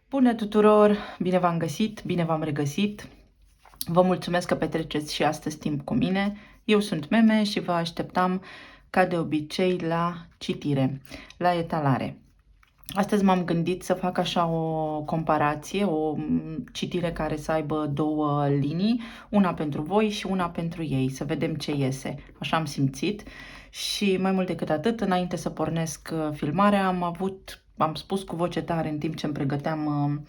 Bună tuturor! Bine v-am găsit, bine v-am regăsit. Vă mulțumesc că petreceți și astăzi timp cu mine. Eu sunt Meme și vă așteptam ca de obicei la citire, la etalare. Astăzi m-am gândit să fac așa o comparație, o citire care să aibă două linii, una pentru voi și una pentru ei, să vedem ce iese. Așa am simțit și mai mult decât atât, înainte să pornesc filmarea, am spus cu voce tare în timp ce îmi pregăteam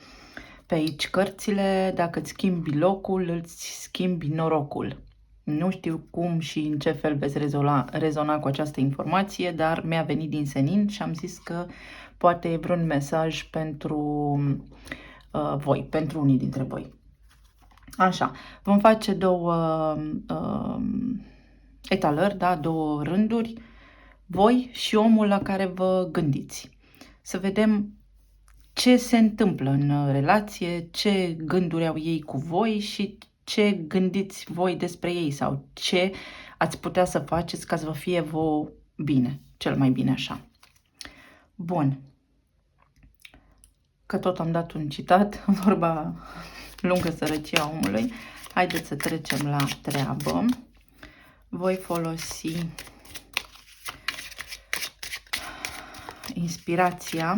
pe aici cărțile: dacă îți schimbi locul, îți schimbi norocul. Nu știu cum și în ce fel veți rezona cu această informație, dar mi-a venit din senin și am zis că poate e vreun mesaj pentru voi, pentru unii dintre voi. Așa, vom face două etalări, da? Două rânduri, voi și omul la care vă gândiți. Să vedem ce se întâmplă în relație, ce gânduri au ei cu voi și ce gândiți voi despre ei sau ce ați putea să faceți ca să vă fie vouă bine, cel mai bine așa. Bun. Că tot am dat un citat, vorba lungă sărăcia omului. Haideți să trecem la treabă. Voi folosi inspirația,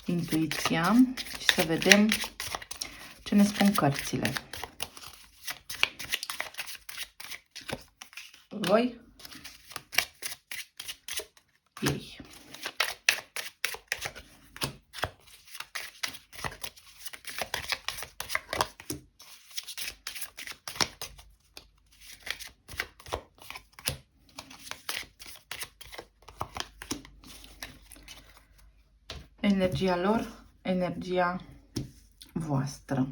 intuiția și să vedem ce ne spun cărțile. Voi, ei. Energia lor, energia voastră.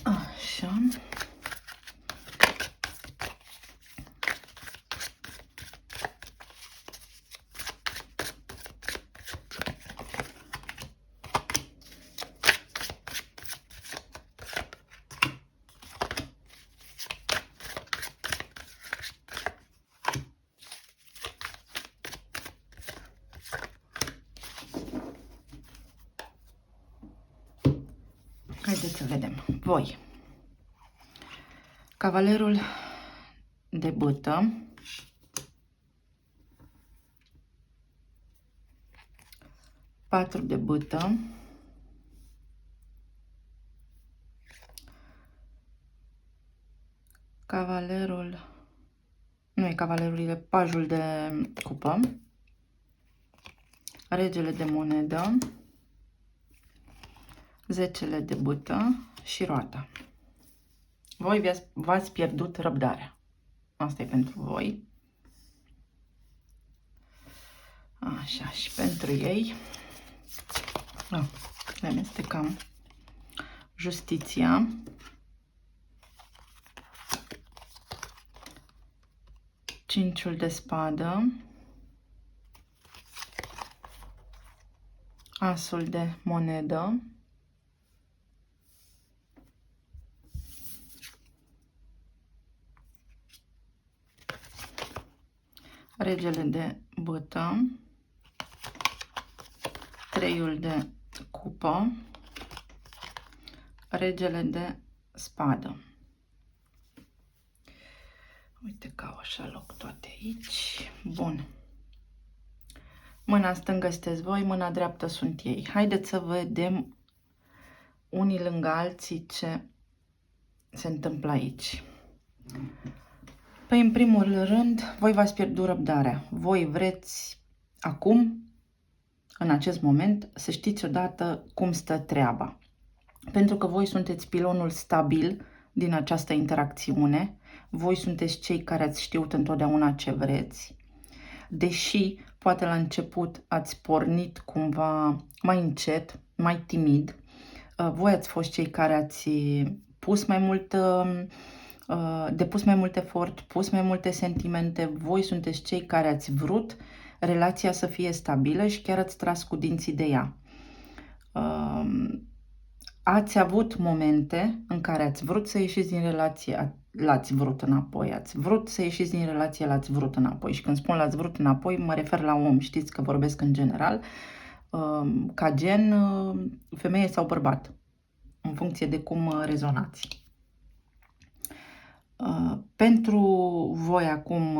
Așa. Haideți să vedem. Voi. Cavalerul de bâtă. Patru de bâtă. Cavalerul... Nu e cavalerul, e pajul de cupă. Regele de monedă. Zecele de bâtă și roata. Voi v-ați pierdut răbdarea. Asta e pentru voi. Așa, și pentru ei. Le amestecam. Justiția. Cinciul de spadă. Asul de monedă. Regele de bâtă, treiul de cupă, regele de spadă. Uite că au așa loc toate aici. Bun. Mâna stângă sunteți voi, mâna dreaptă sunt ei. Haideți să vedem unii lângă alții ce se întâmplă aici. Păi, în primul rând, voi v-ați pierdut răbdarea. Voi vreți acum, în acest moment, să știți odată cum stă treaba. Pentru că voi sunteți pilonul stabil din această interacțiune. Voi sunteți cei care ați știut întotdeauna ce vreți. Deși, poate la început ați pornit cumva mai încet, mai timid, voi ați fost cei care ați pus mai mult... depus mai mult efort, pus mai multe sentimente. Voi sunteți cei care ați vrut relația să fie stabilă și chiar ați tras cu dinții de ea. Ați avut momente în care ați vrut să ieșiți din relație, l-ați vrut înapoi, ați vrut să ieșiți din relație, l-ați vrut înapoi. Și când spun l-ați vrut înapoi, mă refer la om, știți că vorbesc în general. ca gen femeie sau bărbat, în funcție de cum rezonați. Pentru voi acum,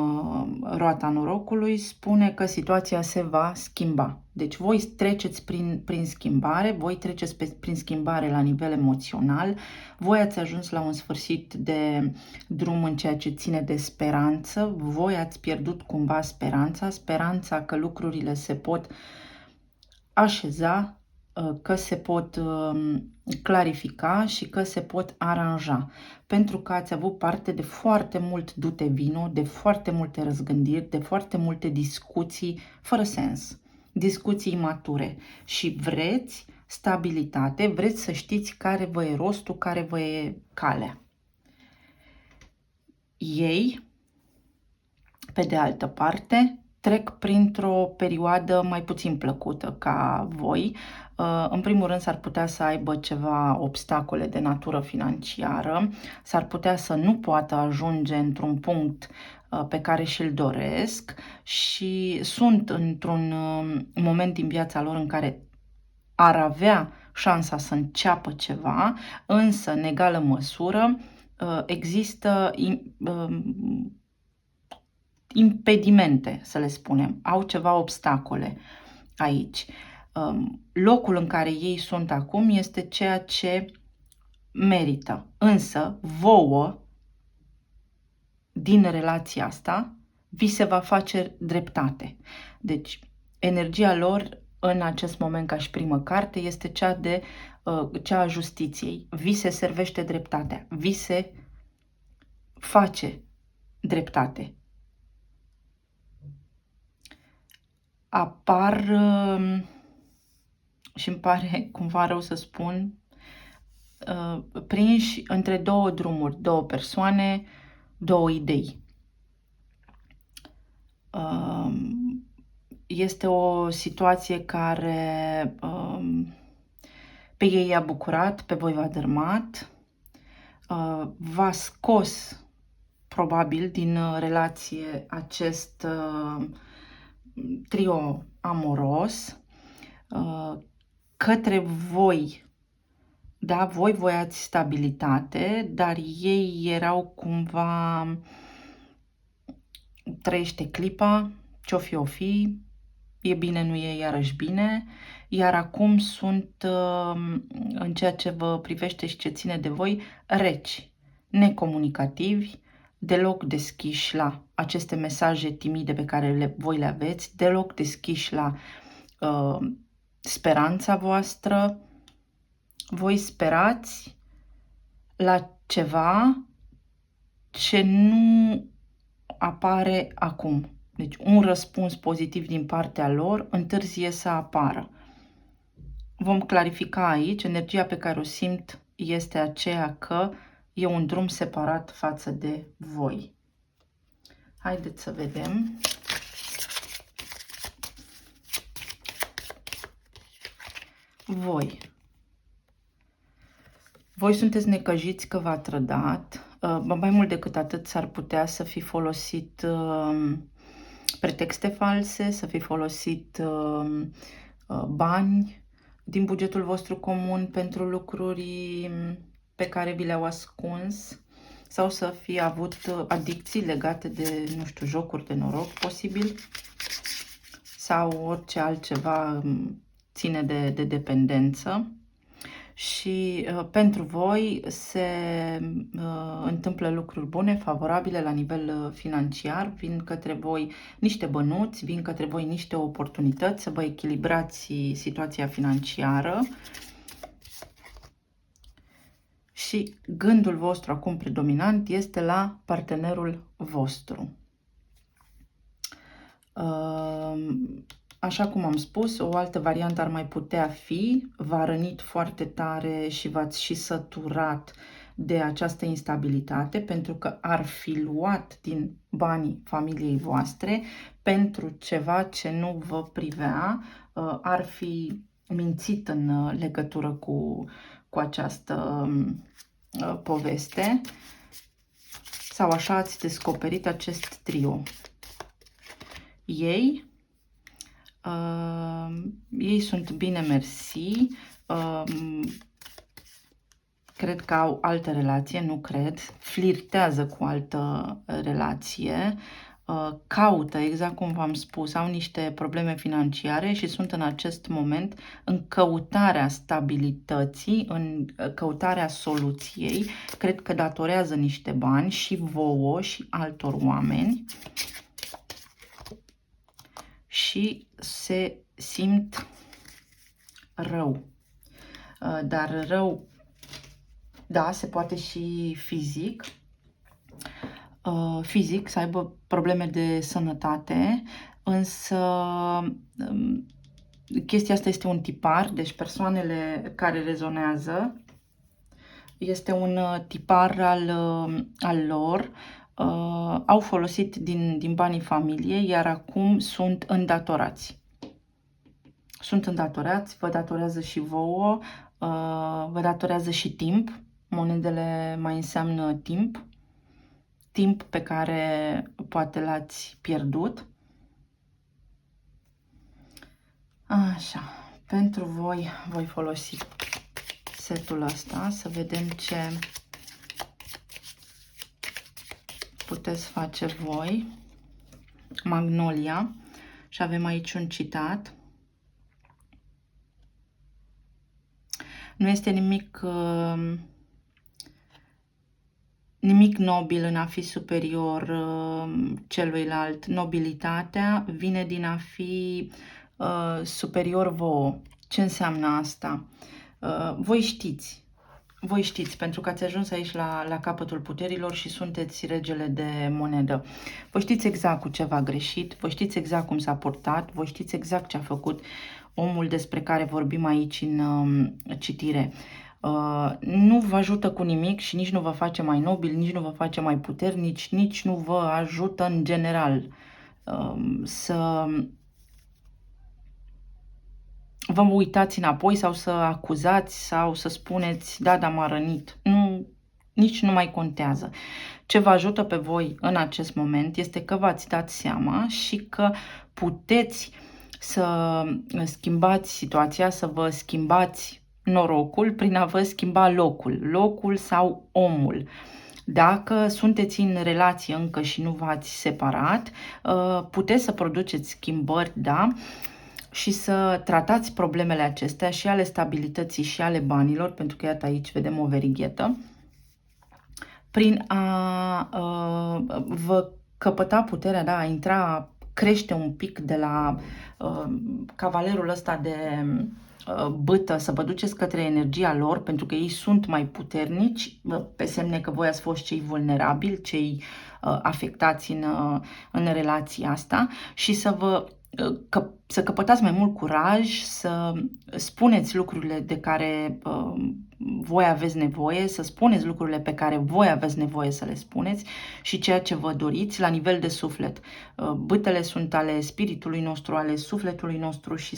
roata norocului spune că situația se va schimba. Deci voi treceți prin schimbare, voi treceți prin schimbare la nivel emoțional, voi ați ajuns la un sfârșit de drum în ceea ce ține de speranță, voi ați pierdut cumva speranța că lucrurile se pot așeza, că se pot clarifica și că se pot aranja. Pentru că ați avut parte de foarte mult dute vino, de foarte multe răzgândiri, de foarte multe discuții fără sens, discuții imature și vreți stabilitate, vreți să știți care vă e rostul, care vă e calea. Ei, pe de altă parte, trec printr-o perioadă mai puțin plăcută ca voi. În primul rând s-ar putea să aibă ceva obstacole de natură financiară, s-ar putea să nu poată ajunge într-un punct pe care și-l doresc și sunt într-un moment din viața lor în care ar avea șansa să înceapă ceva, însă în egală măsură există impedimente, să le spunem, au ceva obstacole aici. Locul în care ei sunt acum este ceea ce merită, însă vouă, din relația asta, vi se va face dreptate. Deci, energia lor în acest moment, ca și primă carte, este cea a justiției. Vi se servește dreptatea, vi se face dreptate. Apar, și îmi pare cumva rău să spun, prinși între două drumuri, două persoane, două idei. Este o situație care pe ei i-a bucurat, pe voi v-a dărmat, v-a scos probabil din relație acest trio amoros. Către voi, da, voi voiați stabilitate, dar ei erau cumva, trăiește clipa, ce-o fi, o fi, e bine, nu e iarăși bine, iar acum sunt, în ceea ce vă privește și ce ține de voi, reci, necomunicativi, deloc deschiși la aceste mesaje timide pe care voi le aveți, deloc deschiși la speranța voastră. Voi sperați la ceva ce nu apare acum. Deci un răspuns pozitiv din partea lor întârzie să apară. Vom clarifica aici, energia pe care o simt este aceea că e un drum separat față de voi. Haideți să vedem. Voi sunteți necăjiți că v-a trădat. Mai mult decât atât, s-ar putea să fi folosit pretexte false, să fi folosit bani din bugetul vostru comun pentru lucruri pe care vi le-au ascuns sau să fi avut adicții legate de, nu știu, jocuri de noroc, posibil, sau orice altceva ține de dependență. Și pentru voi se întâmplă lucruri bune, favorabile la nivel financiar, vin către voi niște bănuți, vin către voi niște oportunități să vă echilibrați situația financiară. Și gândul vostru acum predominant este la partenerul vostru. Așa cum am spus, o altă variantă ar mai putea fi, v-a rănit foarte tare și v-ați și săturat de această instabilitate, pentru că ar fi luat din banii familiei voastre pentru ceva ce nu vă privea, ar fi mințit în legătură cu această poveste, sau așa ați descoperit acest trio. Ei Ei sunt bine, mersi. Cred că au altă relație, nu cred. Flirtează cu altă relație. Caută, exact cum v-am spus, au niște probleme financiare și sunt în acest moment în căutarea stabilității, în căutarea soluției. Cred că datorează niște bani și vouă și altor oameni și se simt rău. Dar rău, da, se poate și fizic. Fizic, să aibă probleme de sănătate, însă chestia asta este un tipar, deci persoanele care rezonează este un tipar al lor, au folosit din banii familiei, iar acum sunt îndatorați. Sunt îndatorați, vă datorează și vouă, vă datorează și timp, monedele mai înseamnă timp. Timp pe care poate l-ați pierdut. Așa, pentru voi voi folosi setul ăsta să vedem ce puteți face voi. Magnolia. Și avem aici un citat. Nu este nimic nobil în a fi superior celuilalt. Nobilitatea vine din a fi superior vouă. Ce înseamnă asta? Voi știți, pentru că ați ajuns aici la capătul puterilor și sunteți regele de monedă. Voi știți exact cu ce v-a greșit, voi știți exact cum s-a portat, voi știți exact ce a făcut omul despre care vorbim aici în citire. Nu vă ajută cu nimic și nici nu vă face mai nobil, nici nu vă face mai puternici, nici nu vă ajută în general să vă uitați înapoi sau să acuzați sau să spuneți, da, m-a rănit. Nu, nici nu mai contează. Ce vă ajută pe voi în acest moment este că v-ați dat seama și că puteți să schimbați situația, să vă schimbați norocul prin a vă schimba locul sau omul. Dacă sunteți în relație încă și nu v-ați separat, puteți să produceți schimbări, da? Și să tratați problemele acestea și ale stabilității și ale banilor, pentru că iată aici vedem o verighetă, prin a vă căpăta puterea, da, a intra, crește un pic de la cavalerul ăsta de bâtă, să vă duceți către energia lor, pentru că ei sunt mai puternici, pe semne că voi ați fost cei vulnerabili, cei afectați în relația asta și să căpătați mai mult curaj, să spuneți lucrurile de care voi aveți nevoie, să spuneți lucrurile pe care voi aveți nevoie să le spuneți și ceea ce vă doriți la nivel de suflet. Bâtele sunt ale spiritului nostru, ale sufletului nostru și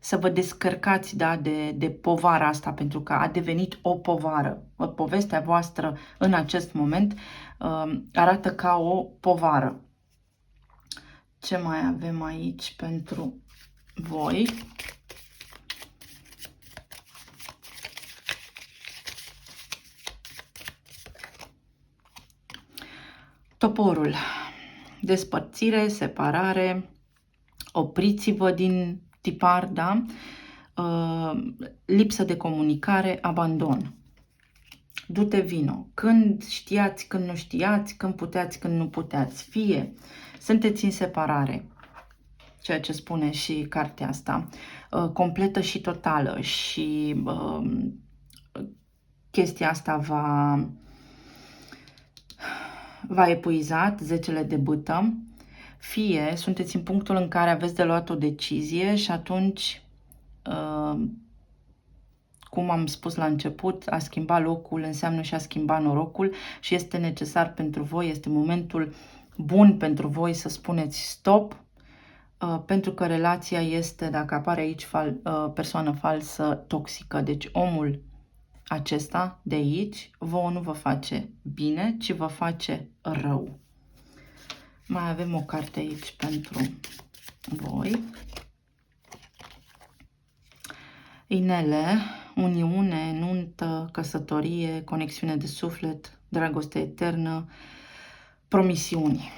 să vă descărcați, da, de povara asta, pentru că a devenit o povară. Povestea voastră în acest moment arată ca o povară. Ce mai avem aici pentru voi? Toporul. Despărțire, separare, opriți-vă din tipar, da? Lipsă de comunicare, abandon. Du-te vino. Când știați, când nu știați, când puteați, când nu puteați. Fie sunteți în separare, ceea ce spune și cartea asta, completă și totală și chestia asta v-a epuizat, 10 de bâtă, fie sunteți în punctul în care aveți de luat o decizie și atunci, cum am spus la început, a schimba locul înseamnă și a schimba norocul și este necesar pentru voi, este momentul bun pentru voi să spuneți stop, pentru că relația este, dacă apare aici persoană falsă, toxică. Deci omul acesta de aici vouă nu vă face bine, ci vă face rău. Mai avem o carte aici pentru voi. Inele, uniune, nuntă, căsătorie, conexiune de suflet, dragoste eternă, promisiuni.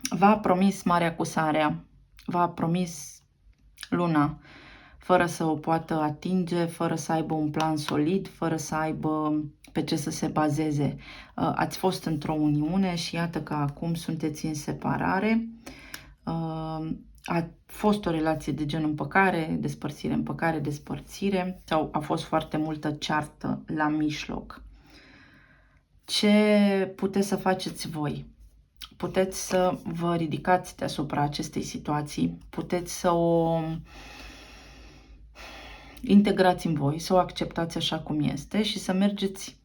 V-a promis marea cu sarea, v-a promis luna, fără să o poată atinge, fără să aibă un plan solid, fără să aibă pe ce să se bazeze. Ați fost într-o uniune și iată că acum sunteți în separare. A fost o relație de gen împăcare, despărțire, sau a fost foarte multă ceartă la mijloc. Ce puteți să faceți voi? Puteți să vă ridicați deasupra acestei situații, puteți să o integrați în voi, să o acceptați așa cum este și să mergeți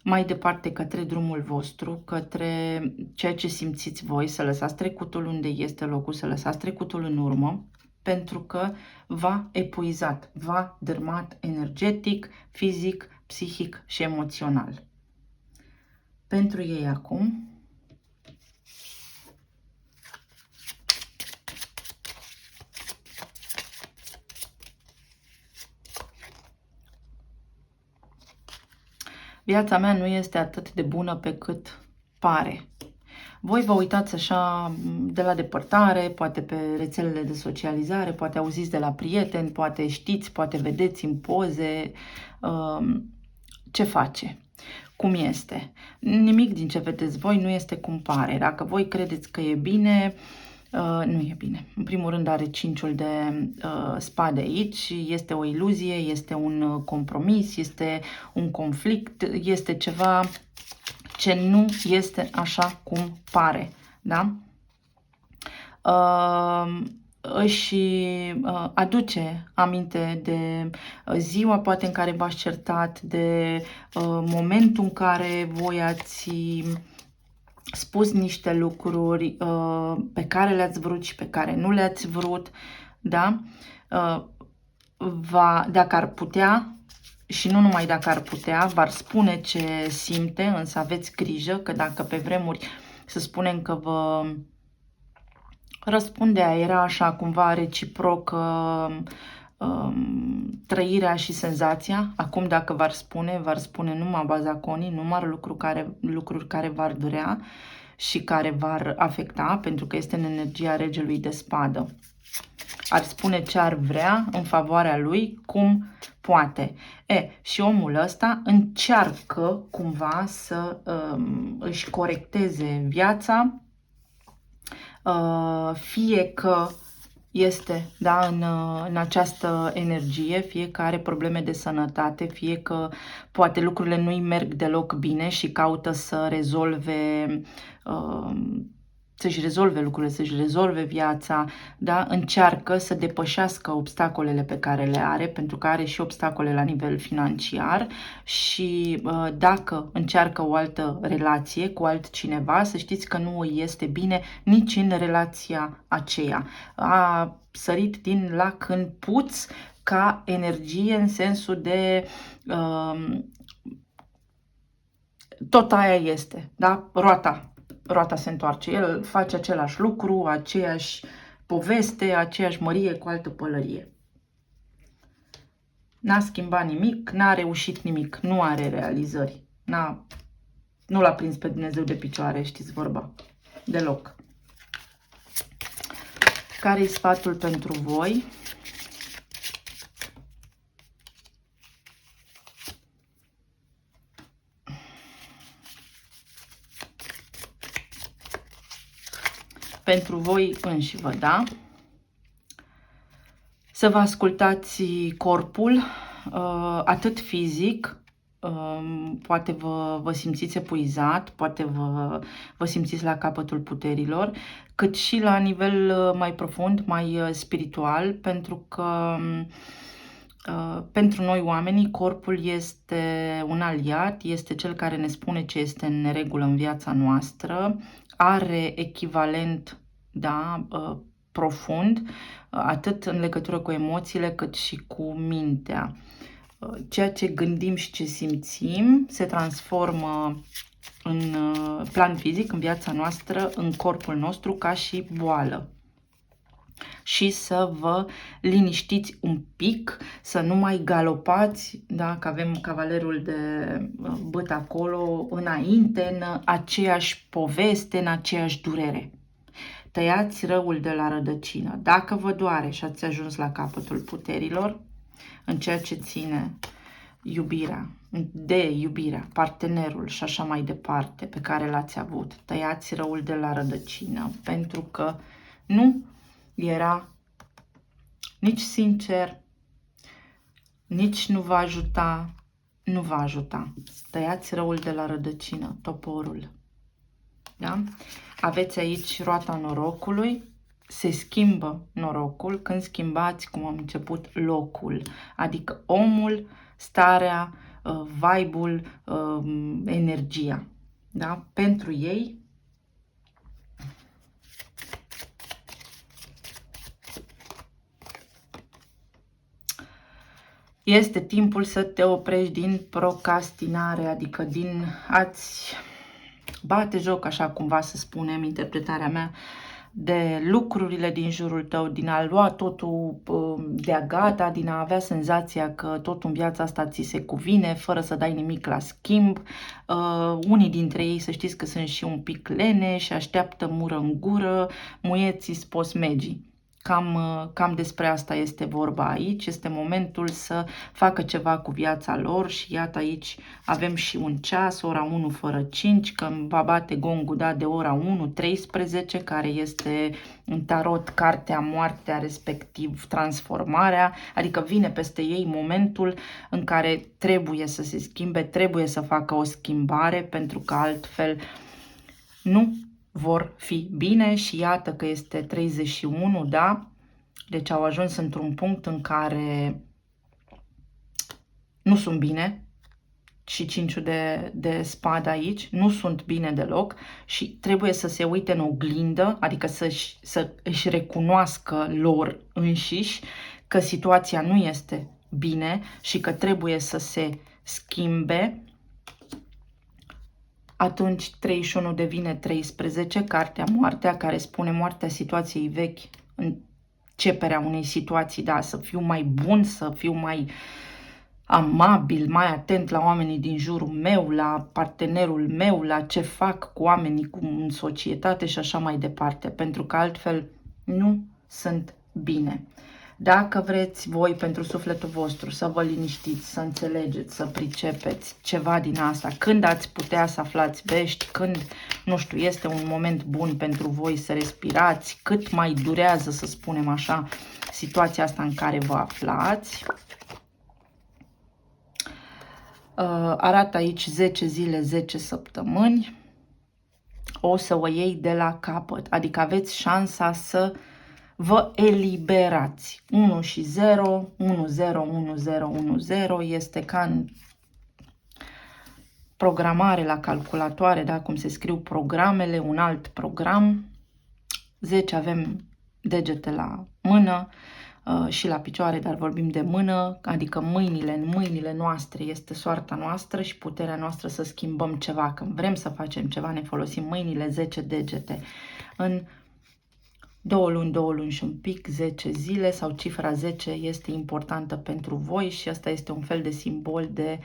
mai departe către drumul vostru, către ceea ce simțiți voi, să lăsați trecutul unde este locul, să lăsați trecutul în urmă, pentru că v-a epuizat, v-a dărmat energetic, fizic, psihic și emoțional. Pentru ei acum, viața mea nu este atât de bună pe cât pare. Voi vă uitați așa de la depărtare, poate pe rețelele de socializare, poate auziți de la prieteni, poate știți, poate vedeți în poze ce face, cum este. Nimic din ce vedeți voi nu este cum pare. Dacă voi credeți că e bine, nu e bine. În primul rând are 5-ul de spade aici, este o iluzie, este un compromis, este un conflict, este ceva ce nu este așa cum pare, da? Își aduce aminte de ziua poate în care v-ați certat, de momentul în care voi ați spus niște lucruri pe care le-ați vrut și pe care nu le-ați vrut, da? Dacă ar putea, și nu numai dacă ar putea, v-ar spune ce simte, însă aveți grijă că dacă pe vremuri, să spunem că vă răspundea, era așa cumva reciproc trăirea și senzația, acum dacă v-ar spune numai bazaconii, numai lucruri care v-ar durea și care v-ar afecta, pentru că este în energia regelui de spadă. Ar spune ce ar vrea în favoarea lui, cum poate. Și omul ăsta încearcă cumva să își corecteze viața, fie că este, da, în această energie, fie că are probleme de sănătate, fie că poate lucrurile nu-i merg deloc bine și caută să rezolve să-și rezolve lucrurile, să-și rezolve viața, da? Încearcă să depășească obstacolele pe care le are, pentru că are și obstacole la nivel financiar și dacă încearcă o altă relație cu altcineva, să știți că nu îi este bine nici în relația aceea. A sărit din lac în puț ca energie în sensul de tot aia este, da? Roata se întoarce. El face același lucru, aceeași poveste, aceeași mărie cu altă pălărie. N-a schimbat nimic, n-a reușit nimic, nu are realizări. Nu l-a prins pe Dumnezeu de picioare, știți vorba. Deloc. Care-i sfatul pentru voi? Pentru voi înșivă, da? Să vă ascultați corpul, atât fizic, poate vă simțiți epuizat, poate vă simțiți la capătul puterilor, cât și la nivel mai profund, mai spiritual, pentru că pentru noi oamenii corpul este un aliat, este cel care ne spune ce este în neregulă în viața noastră, are echivalent, da, profund, atât în legătură cu emoțiile, cât și cu mintea. Ceea ce gândim și ce simțim se transformă în plan fizic, în viața noastră, în corpul nostru, ca și boală. și să vă liniștiți un pic, să nu mai galopați, da? Că avem cavalerul de bât acolo înainte, în aceeași poveste, în aceeași durere. Tăiați răul de la rădăcină. Dacă vă doare și ați ajuns la capătul puterilor, în ceea ce ține iubirea, partenerul și așa mai departe pe care l-ați avut, tăiați răul de la rădăcină, pentru că nu era nici sincer, nici nu va ajuta, nu va ajuta. Tăiați răul de la rădăcină, toporul. Da? Aveți aici roata norocului, se schimbă norocul când schimbați, cum am început, locul, adică omul, starea, vibe-ul, energia. Da? Pentru ei, este timpul să te oprești din procrastinare, adică din a-ți bate joc, așa cumva să spunem, interpretarea mea, de lucrurile din jurul tău, din a lua totul de-a gata, din a avea senzația că totul în viața asta ți se cuvine, fără să dai nimic la schimb. Unii dintre ei, să știți că sunt și un pic lene și așteaptă mură în gură, muieții sposmegii. Cam despre asta este vorba aici. Este momentul să facă ceva cu viața lor și iată aici avem și un ceas, ora 1 fără 5, că va bate gongul, da, de ora 1:13, care este în tarot cartea moartea, respectiv transformarea, adică vine peste ei momentul în care trebuie să se schimbe, trebuie să facă o schimbare, pentru că altfel nu vor fi bine. Și iată că este 31, da? Deci au ajuns într-un punct în care nu sunt bine, și 5 de spadă aici, nu sunt bine deloc și trebuie să se uite în oglindă, adică să își recunoască lor înșiși că situația nu este bine și că trebuie să se schimbe. Atunci 31 devine 13, cartea moartea, care spune moartea situației vechi, începerea unei situații, da, să fiu mai bun, să fiu mai amabil, mai atent la oamenii din jurul meu, la partenerul meu, la ce fac cu oamenii în societate și așa mai departe, pentru că altfel nu sunt bine. Dacă vreți voi pentru sufletul vostru să vă liniștiți, să înțelegeți, să pricepeți ceva din asta, când ați putea să aflați vești, când, nu știu, este un moment bun pentru voi să respirați, cât mai durează, să spunem așa, situația asta în care vă aflați. Arată aici 10 zile, 10 săptămâni. O să o iei de la capăt, adică aveți șansa să vă eliberați. 1 și 0, 1, 0, 1, 0, 1, 0, este ca în programare la calculatoare, da, cum se scriu programele, un alt program. 10 avem degete la mână și la picioare, dar vorbim de mână, adică mâinile, în mâinile noastre este soarta noastră și puterea noastră să schimbăm ceva. Când vrem să facem ceva, ne folosim mâinile, 10 degete. În 2 luni, 2 luni și un pic, 10 zile sau cifra 10 este importantă pentru voi și asta este un fel de simbol de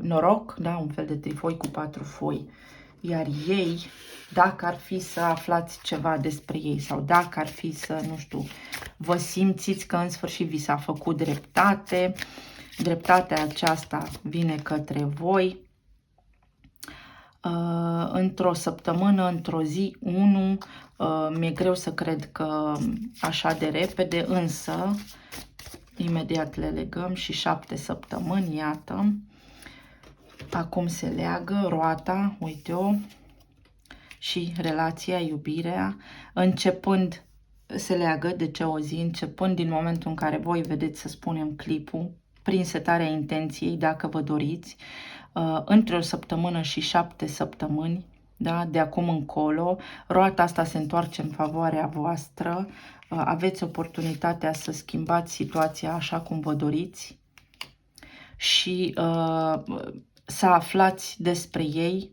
noroc, da? Un fel de trifoi cu 4 foi. Iar ei, dacă ar fi să aflați ceva despre ei sau dacă ar fi să, nu știu, vă simțiți că în sfârșit vi s-a făcut dreptate, dreptatea aceasta vine către voi într-o săptămână, într-o zi, 1, mi-e greu să cred că așa de repede, însă imediat le legăm și 7 săptămâni, iată. Acum se leagă roata, uite-o, și relația, iubirea, începând, se leagă de ce o zi, începând din momentul în care voi vedeți, să spunem, clipul, prin setarea intenției, dacă vă doriți, între o săptămână și 7 săptămâni, da? De acum încolo, roata asta se întoarce în favoarea voastră, aveți oportunitatea să schimbați situația așa cum vă doriți și să aflați despre ei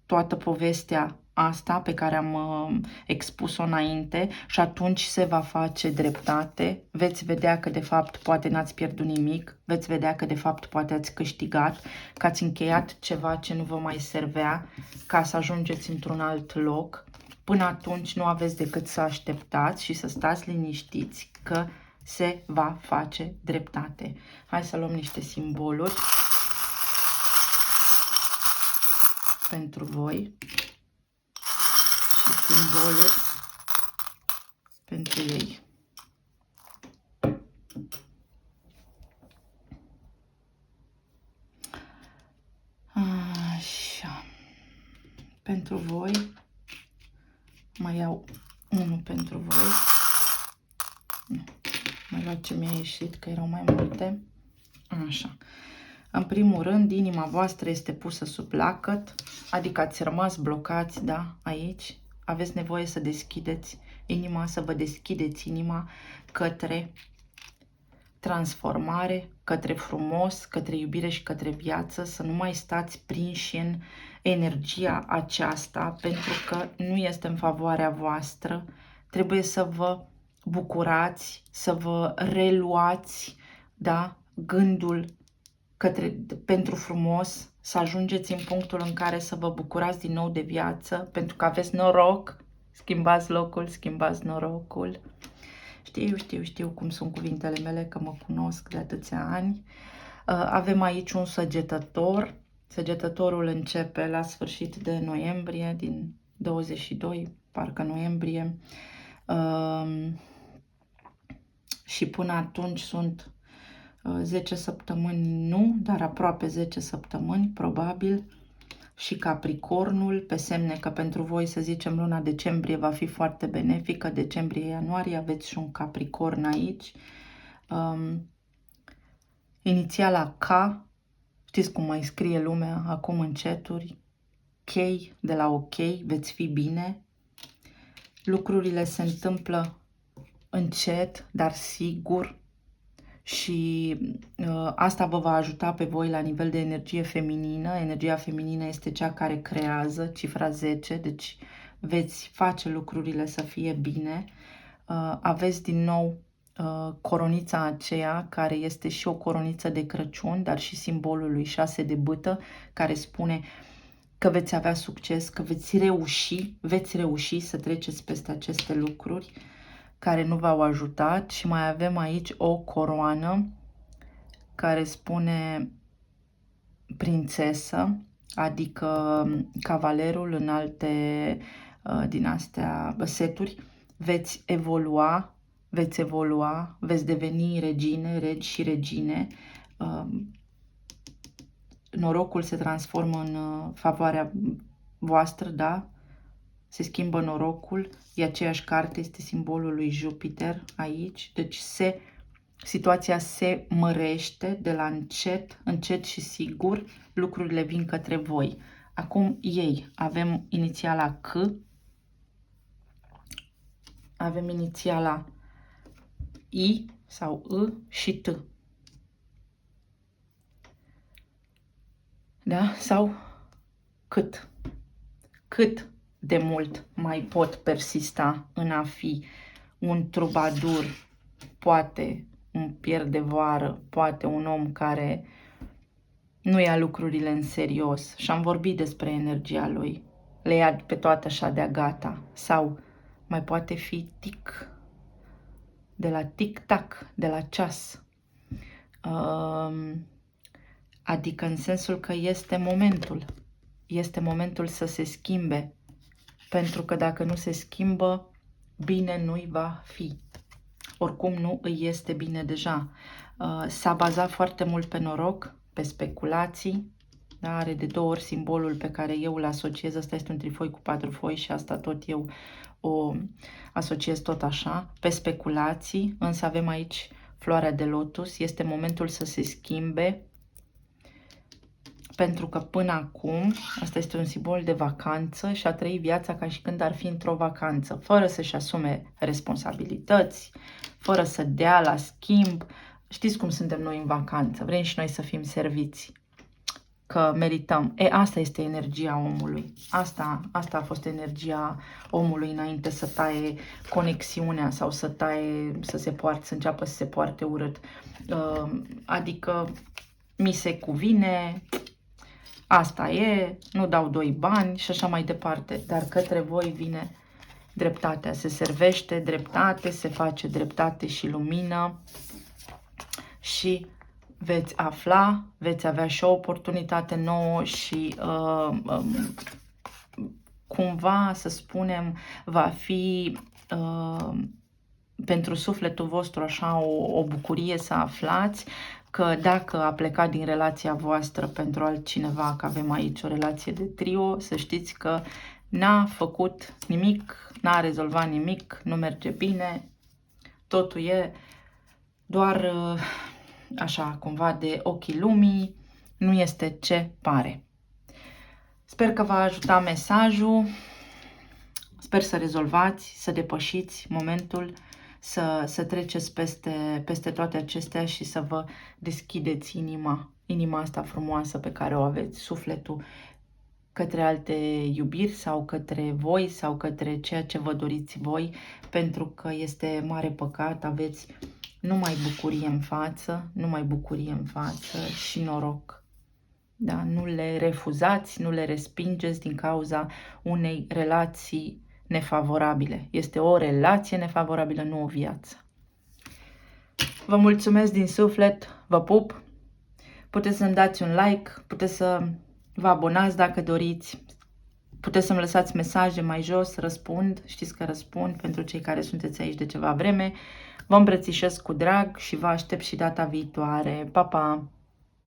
toată povestea asta pe care am expus-o înainte și atunci se va face dreptate. Veți vedea că de fapt poate n-ați pierdut nimic, veți vedea că de fapt poate ați câștigat, că ați încheiat ceva ce nu vă mai servea ca să ajungeți într-un alt loc. Până atunci nu aveți decât să așteptați și să stați liniștiți că se va face dreptate. Hai să luăm niște simboluri pentru voi și simboluri pentru ei. Așa. Pentru voi mai iau unul pentru voi. Nu. Mai luat ce mi-a ieșit, că erau mai multe. Așa. În primul rând, inima voastră este pusă sub lacăt, adică ați rămas blocați, da, aici. Aveți nevoie să deschideți inima, să vă deschideți inima către transformare, către frumos, către iubire și către viață, să nu mai stați prinși în energia aceasta, pentru că nu este în favoarea voastră. Trebuie să vă bucurați, să vă reluați, da, gândul pentru frumos, să ajungeți în punctul în care să vă bucurați din nou de viață, pentru că aveți noroc. Schimbați locul, schimbați norocul. Știu cum sunt cuvintele mele, că mă cunosc de atâția ani. Avem aici un săgetător. Săgetătorul începe la sfârșit de noiembrie, din 22, parcă noiembrie. Și până atunci sunt 10 săptămâni, nu, dar aproape 10 săptămâni, probabil. Și Capricornul, pe semne că pentru voi, să zicem, luna decembrie va fi foarte benefică, decembrie-ianuarie, aveți și un Capricorn aici. Inițiala K, știți cum mai scrie lumea acum în chaturi, chei, de la ok, veți fi bine. Lucrurile se întâmplă încet, dar sigur. Și asta vă va ajuta pe voi la nivel de energie feminină. Energia feminină este cea care creează, cifra 10, deci veți face lucrurile să fie bine. Aveți din nou coronița aceea, care este și o coroniță de Crăciun, dar și simbolul lui 6 de bâtă, care spune că veți avea succes, că veți reuși să treceți peste aceste lucruri care nu v-au ajutat. Și mai avem aici o coroană care spune prințesă, adică cavalerul în alte din astea seturi. Veți evolua, veți deveni regine, regi și regine. Norocul se transformă în favoarea voastră, da? Se schimbă norocul, e aceeași carte, este simbolul lui Jupiter aici, deci situația se mărește de la încet și sigur, lucrurile vin către voi. Acum ei, avem inițiala C, avem inițiala I sau I și T. Da? Sau cât de mult mai pot persista în a fi un trubadur, poate un pierdevoară, poate un om care nu ia lucrurile în serios. Și am vorbit despre energia lui, le ia pe toate așa de-a gata. Sau mai poate fi de la tic-tac, de la ceas. Adică în sensul că este momentul să se schimbe. Pentru că dacă nu se schimbă, bine nu-i va fi. Oricum nu îi este bine deja. S-a bazat foarte mult pe noroc, pe speculații. Da? Are de 2 ori simbolul pe care eu îl asociez. Asta este un trifoi cu 4 foi și asta tot eu o asociez tot așa. Pe speculații, însă avem aici floarea de lotus. Este momentul să se schimbe. Pentru că până acum, asta este un simbol de vacanță și a trăi viața ca și când ar fi într-o vacanță, fără să-și asume responsabilități, fără să dea la schimb. Știți cum suntem noi în vacanță, vrem și noi să fim serviți. că merităm. Asta este energia omului. Asta a fost energia omului înainte să taie conexiunea sau să înceapă să se poarte urât. Adică mi se cuvine, asta e, nu dau doi bani și așa mai departe. Dar către voi vine dreptatea, se servește dreptate, se face dreptate și lumină și veți afla, veți avea și o oportunitate nouă și cumva, să spunem, va fi pentru sufletul vostru așa o bucurie să aflați că dacă a plecat din relația voastră pentru altcineva, că avem aici o relație de trio, să știți că n-a făcut nimic, n-a rezolvat nimic, nu merge bine, totul e doar așa cumva de ochii lumii, nu este ce pare. Sper că v-a ajutat mesajul, sper să rezolvați, să depășiți momentul, să treceți peste toate acestea și să vă deschideți inima asta frumoasă pe care o aveți, sufletul, către alte iubiri sau către voi sau către ceea ce vă doriți voi, pentru că este mare păcat, aveți numai bucurie în față, și noroc. Da? Nu le refuzați, nu le respingeți din cauza unei relații nefavorabile. Este o relație nefavorabilă, nu o viață. Vă mulțumesc din suflet, vă pup. Puteți să-mi dați un like, puteți să vă abonați dacă doriți. Puteți să-mi lăsați mesaje mai jos, răspund. Știți că răspund pentru cei care sunteți aici de ceva vreme. Vă îmbrățișez cu drag și vă aștept și data viitoare. Pa, pa!